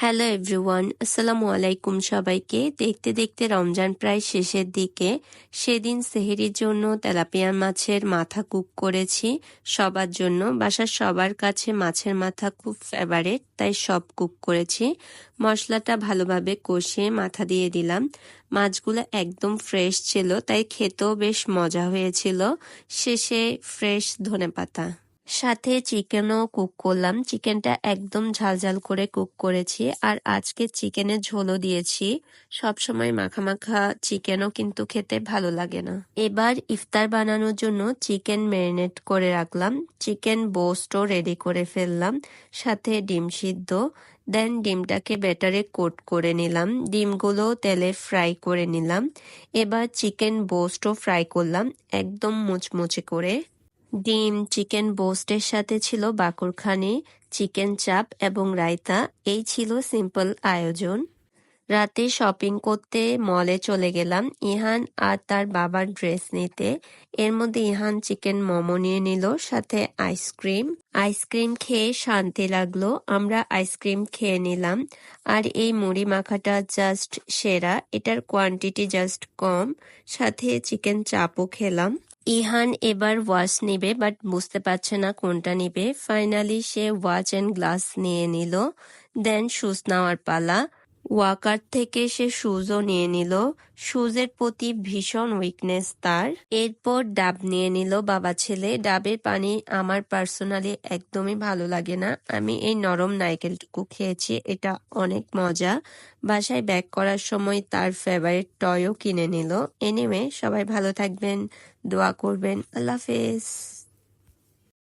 Hello everyone, আসসালামু আলাইকুম সবাইকে। দেখতে দেখতে রমজান প্রায় শেষের দিকে। সেদিন সেহরির জন্য তেলাপিয়া মাছের মাথা কুক করেছি সবার জন্য। বাসার সবার কাছে মাছের মাথা খুব ফেভারিট, তাই সব কুক করেছি। মশলাটা ভালোভাবে কষিয়ে মাথা দিয়ে দিলাম। মাছগুলো একদম ফ্রেশ ছিল, তাই খেতেও বেশ মজা হয়েছিল। শেষে ফ্রেশ ধনেপাতা সাথে চিকেনও কুক করলাম। চিকেনটা একদম ঝাল করে কুক করেছি, আর আজকে চিকেনের ঝোলও দিয়েছি। সবসময় মাখা মাখা চিকেনও কিন্তু খেতে ভালো লাগে না। এবার ইফতার বানানোর জন্য চিকেন ম্যারিনেট করে রাখলাম। চিকেন বোস্টও রেডি করে ফেললাম, সাথে ডিম সিদ্ধ। দেন ডিমটাকে ব্যাটারে কোট করে নিলাম। ডিমগুলো তেলে ফ্রাই করে নিলাম। এবার চিকেন বোস্টও ফ্রাই করলাম একদম মুচমুচে করে। ডিম চিকেন বোস্টের সাথে ছিল বাকরখানি, চিকেন চাপ এবং রায়তা। এই ছিল সিম্পল আয়োজন। রাতে শপিং করতে মলে চলে গেলাম ইহান আর তার বাবার ড্রেস নিতে। এর মধ্যে ইহান চিকেন মোমো নিয়ে নিল, সাথে আইসক্রিম খেয়ে শান্তি লাগলো। আমরা আইসক্রিম খেয়ে নিলাম। আর এই মুড়ি মাখাটা জাস্ট সেরা, এটার কোয়ান্টিটি জাস্ট কম। সাথে চিকেন চাপও খেলাম। ইহান এবার ওয়াচ নিবে, বাট বুঝতে পারছে না কোনটা নিবে। ফাইনালি সে ওয়াচ এন্ড গ্লাস নিয়ে নিল। দেন শুজ নেওয়ার পালা। ওয়াকার থেকে সে শুজও নিয়ে নিল। শুজের প্রতি ভীষণ উইকনেস তার। এরপর ডাব নিয়ে নিল বাবা ছেলে। ডাবের পানি আমার পার্সোনালি একদমই ভালো লাগে না। আমি এই নরম নারকেলটুকু খেয়েছি, এটা অনেক মজা। বাসায় ব্যাক করার সময় তার ফেভারিট টয়ও কিনে নিল। এনিওয়ে, সবাই ভালো থাকবেন, দোয়া করবেন। আল্লাহ হাফেজ।